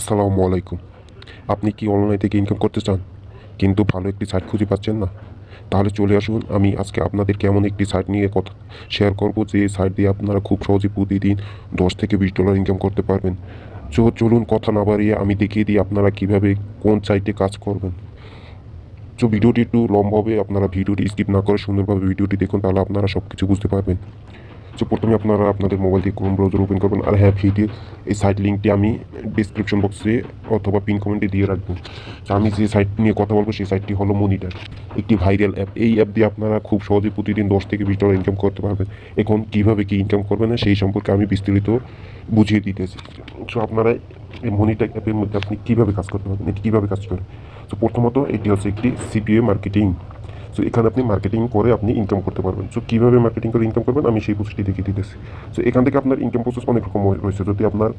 আসসালামু আলাইকুম। আপনি কি অনলাইন থেকে ইনকাম করতে চান কিন্তু ভালো একটি সাইট খুঁজে পাচ্ছেন না? তাহলে চলে আসুন, আমি আজকে আপনাদেরকে এমন একটি সাইট নিয়ে কথা শেয়ার করব যে সাইট দিয়ে আপনারা খুব সহজে প্রতিদিন $10 থেকে $20 ইনকাম করতে পারবেন। চলুন কথা না বাড়িয়ে আমি দেখিয়ে দিই আপনারা কিভাবে কোন সাইটে কাজ করবেন। ভিডিওটি একটু লম্বা হবে, আপনারা ভিডিওটি স্কিপ না করে সুন্দরভাবে ভিডিওটি দেখুন, তাহলে আপনারা সব কিছু বুঝতে পারবেন। প্রথমে আপনারা আপনাদের মোবাইল থেকে ক্রোম ব্রাউজার ওপেন করবেন। আর হ্যাঁ, ভিডিও এই সাইট লিঙ্কটি আমি ডিসক্রিপশন বক্সে অথবা পিন কমেন্টে দিয়ে রাখবো। আমি যে সাইট নিয়ে কথা বলবো সেই সাইটটি হলো মনিটার, একটি ভাইরাল অ্যাপ। এই অ্যাপ দিয়ে আপনারা খুব সহজে প্রতিদিন $10 থেকে $20 ইনকাম করতে পারবেন। এখন কীভাবে কী ইনকাম করবেন না সেই সম্পর্কে আমি বিস্তারিত বুঝিয়ে দিতেছি। আপনারা এই মনিটার অ্যাপের মধ্যে আপনি কীভাবে কাজ করতে পারবেন, এটি কীভাবে কাজ করে। প্রথমত এটি হচ্ছে একটি সিপিএ মার্কেটিং। এখানে আপনি মার্কেটিং করে আপনি ইনকাম করতে পারবেন। কীভাবে মার্কেটিং করে ইনকাম করবেন আমি সেই প্রসেসটি দেখিয়ে দিতেছি। এখান থেকে আপনার ইনকাম প্রসেস অনেক রকম রয়েছে। যদি আপনার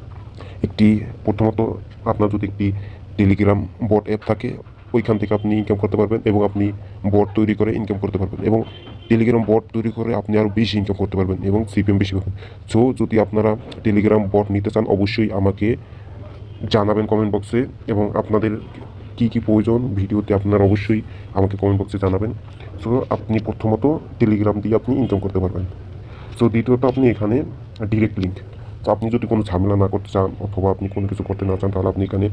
একটি প্রথমত আপনার যদি একটি টেলিগ্রাম বট অ্যাপ থাকে, ওইখান থেকে আপনি ইনকাম করতে পারবেন এবং আপনি বট তৈরি করে ইনকাম করতে পারবেন এবং টেলিগ্রাম বট তৈরি করে আপনি আরও বেশি ইনকাম করতে পারবেন এবং সিপিএম বেশি পাবেন। যদি আপনারা টেলিগ্রাম বট নিতে চান অবশ্যই আমাকে জানাবেন কমেন্ট বক্সে, এবং আপনাদের কী কী প্রয়োজন ভিডিওতে আপনারা অবশ্যই আমাকে কমেন্ট বক্সে জানাবেন। আপনি প্রথমত টেলিগ্রাম দিয়ে আপনি ইনকাম করতে পারবেন। দ্বিতীয়ত আপনি এখানে ডিরেক্ট লিঙ্ক। আপনি যদি কোনো ঝামেলা না করতে চান অথবা আপনি কোনো কিছু করতে না চান, তাহলে আপনি এখানে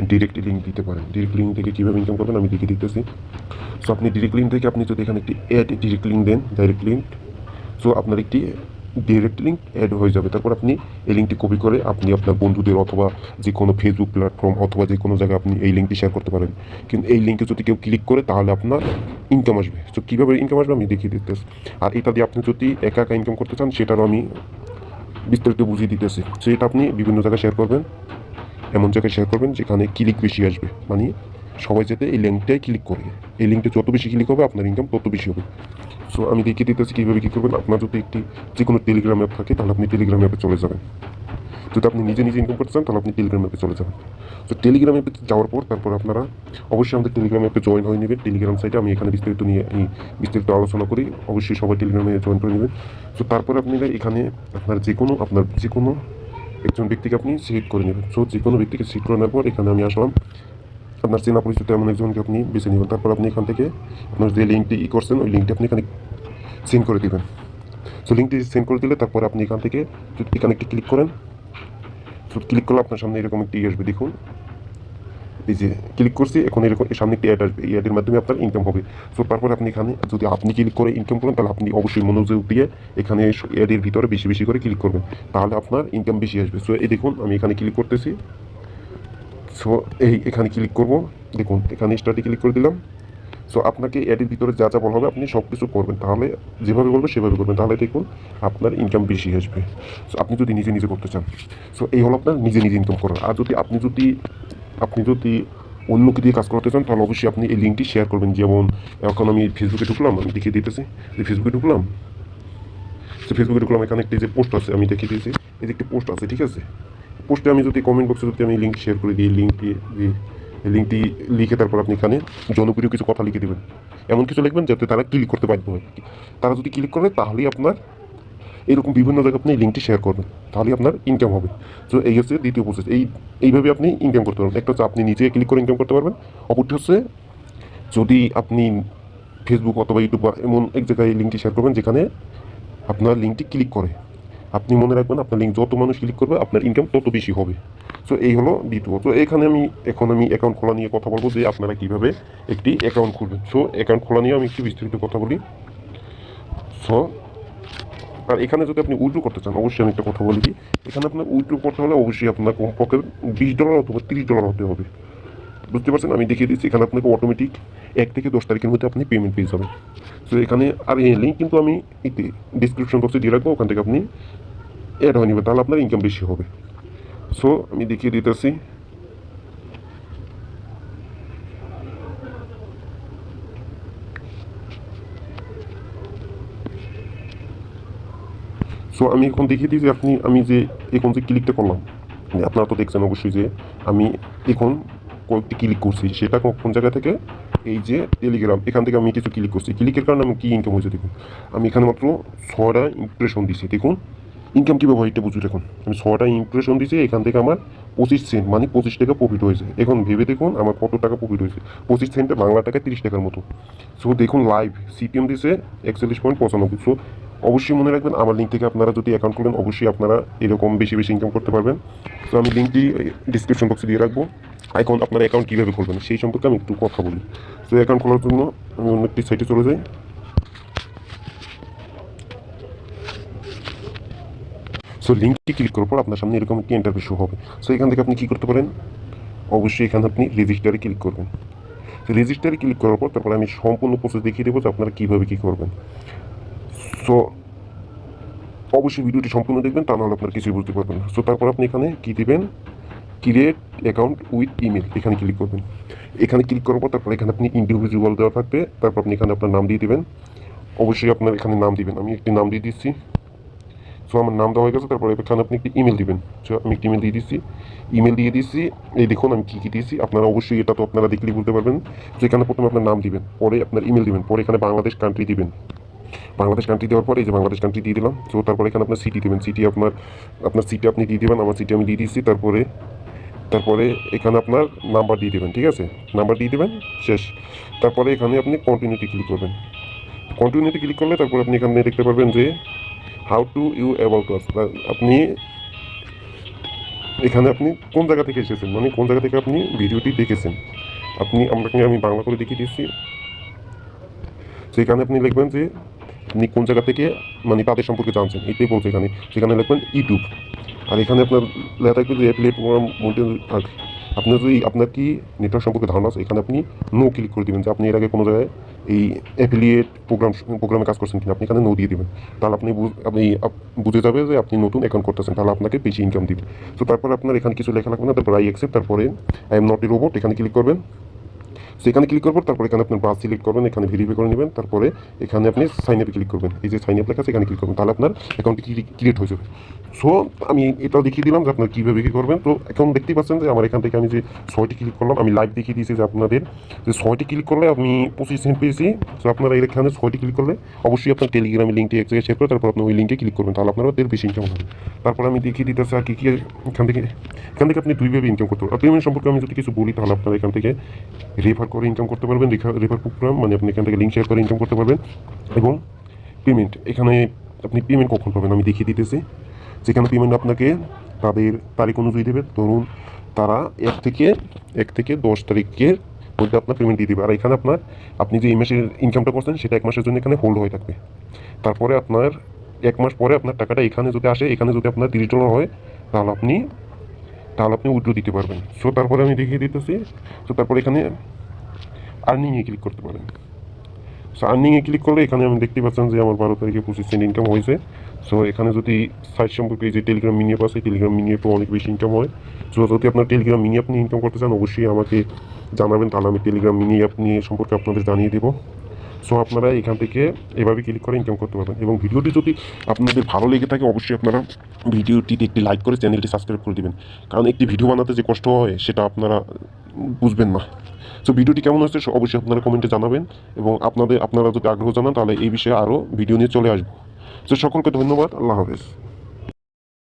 ডিরেক্ট লিঙ্ক দিতে পারেন। ডিরেক্ট লিঙ্ক থেকে কীভাবে ইনকাম করবেন আমি দেখিয়ে দিতেছি। আপনি ডিরেক্ট লিঙ্ক থেকে আপনি যদি এখানে একটি অ্যাড ডিরেক্ট লিঙ্ক দেন, ডাইরেক্ট লিঙ্ক, আপনার একটি ডিরেক্ট লিঙ্ক অ্যাড হয়ে যাবে। তারপর আপনি এই লিঙ্কটি কপি করে আপনি আপনার বন্ধুদের অথবা যে কোনো ফেসবুক প্ল্যাটফর্ম অথবা যে কোনো জায়গায় আপনি এই লিঙ্কটি শেয়ার করতে পারেন। কিন্তু এই লিঙ্কে যদি কেউ ক্লিক করে তাহলে আপনার ইনকাম আসবে। কীভাবে ইনকাম আসবে আমি দেখিয়ে দিতেছি। আর এটা দিয়ে আপনি যদি একা একা ইনকাম করতে চান সেটারও আমি বিস্তারিত বুঝিয়ে দিতেছি। এটা আপনি বিভিন্ন জায়গায় শেয়ার করবেন, এমন জায়গায় শেয়ার করবেন যেখানে ক্লিক বেশি আসবে, মানে সবাই যাতে এই লিঙ্কটাই ক্লিক করে। এই লিঙ্কটা যত বেশি ক্লিক হবে আপনার ইনকাম তত বেশি হবে। আমি দেখিয়ে দিতেছি কীভাবে কী করবেন। আপনার যদি একটি যে কোনো টেলিগ্রাম অ্যাপ থাকে তাহলে আপনি টেলিগ্রাম অ্যাপে চলে যাবেন। যদি আপনি নিজে নিজে ইনকাম করতে চান তাহলে আপনি টেলিগ্রাম অ্যাপে চলে যাবেন। টেলিগ্রাম অ্যাপে যাওয়ার পর তারপর আপনারা অবশ্যই আমাদের টেলিগ্রাম অ্যাপে জয়েন হয়ে নেবেন। টেলিগ্রাম সাইটে আমি এখানে বিস্তারিত আলোচনা করি, অবশ্যই সবাই টেলিগ্রামে জয়েন করে নেবেন। তারপরে আপনি এখানে আপনার যে কোনো একজন ব্যক্তিকে আপনি সিলেক্ট করে নেবেন। যে কোনো ব্যক্তিকে সিলেক্ট করে নেওয়ার পর এখানে আমি আসলাম। আপনার চেনা পরিচিত এমন একজনকে আপনি বেছে নেবেন। তারপর আপনি এখান থেকে আপনার যে লিঙ্কটি করছেন ওই লিঙ্কটি আপনি এখানে সেন্ড করে দেবেন। লিঙ্কটি সেন্ড করে দিলে তারপর আপনি এখান থেকে যদি এখানে একটি ক্লিক করেন, ক্লিক করলে আপনার সামনে এরকম একটি আসবে। দেখুন, এই যে ক্লিক করছি, এখন এরকম সামনে একটি অ্যাড আসবে। এই অ্যাডের মাধ্যমে আপনার ইনকাম হবে। তারপরে আপনি এখানে যদি আপনি ক্লিক করে ইনকাম করেন তাহলে আপনি অবশ্যই মনোযোগ দিয়ে এখানে অ্যাডের ভিতরে বেশি বেশি করে ক্লিক করবেন, তাহলে আপনার ইনকাম বেশি আসবে। এই দেখুন আমি এখানে ক্লিক করতেছি। এখানে ক্লিক করব, দেখুন এখানে স্টার্টে ক্লিক করে দিলাম। আপনাকে অ্যাডের ভিতরে যা যা বলা হবে আপনি সব কিছু করবেন, তাহলে যেভাবে বলবে সেভাবে করবেন, তাহলে দেখুন আপনার ইনকাম বেশি আসবে। আপনি যদি নিজে নিজে করতে চান, এই হলো আপনার নিজে নিজে ইনকাম করার। আর যদি আপনি যদি অন্যকে দিয়ে কাজ করাতে চান তাহলে অবশ্যই আপনি এই লিঙ্কটি শেয়ার করবেন। যেমন এখন আমি ফেসবুকে ঢুকলাম, আমি দেখিয়ে দিতেছি যে ফেসবুকে ঢুকলাম। এখানে একটি যে পোস্ট আছে আমি দেখিয়ে দিয়েছি, এই যে একটি পোস্ট আছে, ঠিক আছে। পোস্টে আমি যদি কমেন্ট বক্সে যদি আমি লিঙ্ক শেয়ার করে দিই, লিঙ্কটি লিখে তারপর আপনি এখানে জনপ্রিয় কিছু কথা লিখে দেবেন। এমন কিছু লিখবেন যাতে তারা ক্লিক করতে বাধ্য হয়। তারা যদি ক্লিক করে তাহলেই আপনার এরকম বিভিন্ন জায়গায় আপনি এই লিঙ্কটি শেয়ার করবেন, তাহলেই আপনার ইনকাম হবে। এই হচ্ছে দ্বিতীয় প্রসেস। এইভাবে আপনি ইনকাম করতে পারবেন। একটা হচ্ছে আপনি নিজে ক্লিক করে ইনকাম করতে পারবেন, অপরটি হচ্ছে যদি আপনি ফেসবুক অথবা ইউটিউব বা এমন এক জায়গায় এই লিঙ্কটি শেয়ার করবেন যেখানে আপনার লিঙ্কটি ক্লিক করে। আপনি মনে রাখবেন আপনার লিঙ্ক যত মানুষ ক্লিক করবে আপনার ইনকাম তত বেশি হবে। এই হলো দ্বিতীয়। এখানে আমি অ্যাকাউন্ট খোলা নিয়ে কথা বলবো যে আপনারা কীভাবে একটি অ্যাকাউন্ট খুলবেন। অ্যাকাউন্ট খোলা নিয়ে আমি একটু বিস্তারিত কথা বলি। আর এখানে যদি আপনি উইথড্র করতে চান অবশ্যই আমি একটা কথা বলি, এখানে আপনার উইথড্র করতে হলে অবশ্যই আপনার কমপক্ষে $20 অথবা $30 হতে হবে। বুঝতে পারছেন, আমি দেখিয়ে দিচ্ছি। এখানে আপনাকে অটোমেটিক 1 থেকে 10 তারিখের মধ্যে আপনি পেমেন্ট পেয়ে যাবেন। এখানে আর এই লিঙ্ক কিন্তু আমি ডিসক্রিপশন বক্সে দিয়ে রাখবো, ওখান থেকে আপনি অ্যাড হয়ে নেবেন, তাহলে আপনার ইনকাম বেশি হবে। আমি দেখিয়ে দিতেছি। আমি এখন দেখিয়ে দিই যে আমি যে এখন যে ক্লিকটা করলাম, আপনারা তো দেখছেন অবশ্যই যে আমি এখন কয়েকটি ক্লিক করছি, সেটা কোন জায়গা থেকে, এই যে টেলিগ্রাম, এখান থেকে আমি কিছু ক্লিক করছি। ক্লিকের কারণে আমি কি ইনকাম হয়েছে দেখুন। আমি এখানে মাত্র 6টা ইমপ্রেশন দিছি, দেখুন ইনকাম কীভাবে হয় এটা বুঝি দেখুন, আমি 6টা ইমপ্রেশন দিয়েছি, এখান থেকে আমার 25 সেন্ট মানে 25 টাকা প্রফিট হয়েছে। এখন ভেবে দেখুন আমার কত টাকা প্রফিট হয়েছে, 25 সেন্টে বাংলা টাকায় 30 টাকার মতো। সো দেখুন লাইভ সিপিএম দিছে 41.95। সো অবশ্যই মনে রাখবেন আমার লিঙ্ক থেকে আপনারা যদি অ্যাকাউন্ট করেন অবশ্যই আপনারা এরকম বেশি বেশি ইনকাম করতে পারবেন। তো আমি লিঙ্কটি ডিসক্রিপশন বক্সে দিয়ে রাখবো। এখন আপনার অ্যাকাউন্ট কীভাবে খুলবেন সেই সম্পর্কে আমি একটু কথা বলি। তো অ্যাকাউন্ট খোলার জন্য আমি অন্য একটি সাইটে চলে যাই। সো লিঙ্কটি ক্লিক করার পর আপনার সামনে এরকম একটি ইন্টারফেস শো হবে। সো এখান থেকে আপনি কী করতে পারেন, অবশ্যই এখানে আপনি রেজিস্টারে ক্লিক করবেন। তো রেজিস্টারে ক্লিক করার পর তারপরে আমি সম্পূর্ণ প্রসেস দেখিয়ে দেবো যে আপনারা কীভাবে কী করবেন। সো অবশ্যই ভিডিওটি সম্পূর্ণ দেখবেন, তা নাহলে আপনারা কিছুই বুঝতে পারবেন না। সো তারপর আপনি এখানে কী দেবেন, ক্রিয়েট অ্যাকাউন্ট উইথ ইমেল, এখানে ক্লিক করবেন। এখানে ক্লিক করার পর তারপর এখানে আপনি ইন্ডিভিজুয়াল দেওয়া থাকবে, তারপর আপনি এখানে আপনার নাম দিয়ে দেবেন। অবশ্যই আপনার এখানে নাম দিবেন, আমি একটি নাম দিয়ে দিচ্ছি। সো আমার নাম দেওয়া হয়ে গেছে, তারপরে এখানে আপনি একটি ইমেল দিবেন। সো আমি একটি ইমেল দিয়ে দিচ্ছি, এই দেখুন আমি কী কী দিয়েছি, আপনারা অবশ্যই এটা তো আপনারা দেখলেই বুঝতে পারবেন। তো এখানে প্রথমে আপনার নাম দিবেন, পরে আপনার ইমেল দিবেন, পরে এখানে বাংলাদেশ কান্ট্রি দিবেন। বাংলাদেশ কান্ট্রি দেওয়ার পরে এই যে বাংলাদেশ কান্ট্রি দিয়ে দিলাম। তো তারপরে এখানে আপনার সিটি দেবেন, সিটি আপনার সিটি আপনি দিয়ে দেবেন, আমার সিটি আমি দিয়ে দিচ্ছি। তারপরে এখানে আপনার নাম্বার দিয়ে দেবেন, ঠিক আছে, নাম্বার দিয়ে দেবেন, শেষ। তারপরে এখানে আপনি কন্টিনিউতে ক্লিক করবেন। কন্টিনিউতে ক্লিক করলে তারপরে আপনি এখানে দেখতে পারবেন যে how to you about us. আপনি এখানে আপনি কোন জায়গা থেকে এসেছেন, মানে কোন জায়গা থেকে আপনি ভিডিওটি দেখেছেন, আমি বাংলা করে দেখিয়ে দিচ্ছি। সেখানে আপনি লিখবেন যে আপনি কোন জায়গা থেকে মানে তাদের সম্পর্কে জানছেন, এটাই বলছে এখানে। সেখানে লিখবেন ইউটিউব। আর এখানে আপনার লেখা থাকবে যে অ্যাফিলিয়েট প্রোগ্রাম। আপনার যদি আপনার কি নেটওয়ার্ক সম্পর্কে ধারণা আছে, এখানে আপনি নো ক্লিক করে দেবেন যে আপনি এর আগে কোনো জায়গায় এই অ্যাফিলিয়েট প্রোগ্রামে কাজ করছেন কিনা, আপনি এখানে নো দিয়ে দেবেন। তাহলে আপনি বুঝে যাবে যে আপনি নতুন অ্যাকাউন্ট করতেছেন, তাহলে আপনাকে বেশি ইনকাম দিবে। তো তারপর আপনার এখানে কিছু লেখা লাগবে না, তারপর আই অ্যাকসেপ্ট, তারপরে I am not a robot, এখানে ক্লিক করবেন। সেখানে ক্লিক করবো, তারপরে এখানে আপনার ব্রাশ সিলেক্ট করবেন, এখানে ভেরিফাই করে নেবেন, তারপরে এখানে আপনি সাইন আপে ক্লিক করবেন। এই যে সাইন আপ লেখা আছে এখানে ক্লিক করবেন, তাহলে আপনার অ্যাকাউন্টটি ক্রিয়েট হয়ে যাবে। সো আমি এটাও দেখিয়ে দিলাম যে আপনার কীভাবে কী করবেন। তো এখন দেখতেই পাচ্ছেন যে আমার এখান থেকে আমি যে 6টি ক্লিক করলাম, আমি লাইভ দেখিয়ে দিয়েছি যে আপনাদের যে 6টি ক্লিক করলে আমি 25 সেন্ট পেয়েছি। সো আপনারা এখানে 6টি ক্লিক করলে অবশ্যই আপনার টেলিগ্রামে লিঙ্কটি এক জায়গায় শেয়ার করে তারপর আপনি ওই লিঙ্কে ক্লিক করবেন, তাহলে আপনারা বেশি ইনকাম হবে। তারপর আমি দেখিয়ে দিতেছি আর কী কী এখান থেকে আপনি দুইভাবে ইনকাম করতে পারবেন। পেমেন্ট সম্পর্কে আমি যদি কিছু বলি, তাহলে আপনারা এখান থেকে রেফার করে ইনকাম করতে পারবেন। রেফার প্রোগ্রাম মানে আপনি এখান থেকে লিঙ্ক শেয়ার করে ইনকাম করতে পারবেন। এবং পেমেন্ট, এখানে আপনি পেমেন্ট কখন পাবেন আমি দেখিয়ে দিতেছি। যেখানে পেমেন্ট আপনাকে তাদের তারিখ অনুযায়ী দেবে, ধরুন তারা 1 থেকে 10 তারিখের মধ্যে আপনার পেমেন্ট দিয়ে দেবে। আর এখানে আপনি যে এই মাসের ইনকামটা করছেন সেটা 1 মাসের জন্য এখানে হোল্ড হয়ে থাকবে। তারপরে আপনার 1 মাস পরে আপনার টাকাটা এখানে যদি আসে, এখানে যদি আপনার $30 হয়, তাহলে আপনি উইথড্র দিতে পারবেন। সো তারপরে আমি দেখিয়ে দিতেছি। সো তারপরে এখানে আর্নিংয়ে ক্লিক করতে পারেন। সো আর্নিংয়ে ক্লিক করলে এখানে আমি দেখতে পাচ্ছেন যে আমার 12 তারিখে 25 সেন্ট ইনকাম হয়েছে। সো এখানে যদি সাইট সম্পর্কে যে টেলিগ্রাম মিনি অ্যাপ আছে, টেলিগ্রাম মিনি অ্যাপও অনেক বেশি ইনকাম হয়। সো যদি আপনার টেলিগ্রাম মিনি অ্যাপ নিয়ে ইনকাম করতে চান অবশ্যই আমাকে জানাবেন, তাহলে আমি টেলিগ্রাম মিনি অ্যাপ নিয়ে সম্পর্কে আপনাদের জানিয়ে দেবো। সো আপনারা এখান থেকে এভাবে ক্লিক করে ইনকাম করতে পারবেন। এবং ভিডিওটি যদি আপনাদের ভালো লেগে থাকে অবশ্যই আপনারা ভিডিওটিতে একটি লাইক করে চ্যানেলটি সাবস্ক্রাইব করে দেবেন, কারণ একটি ভিডিও বানাতে যে কষ্ট হয় সেটা আপনারা বুঝবেন না। সো ভিডিওটি কেমন হচ্ছে অবশ্যই আপনারা কমেন্টে জানাবেন, এবং আপনারা যদি আগ্রহ জানান তাহলে এই বিষয়ে আরও ভিডিও নিয়ে চলে আসবো। সো সকলকে ধন্যবাদ, আল্লাহ হাফেজ।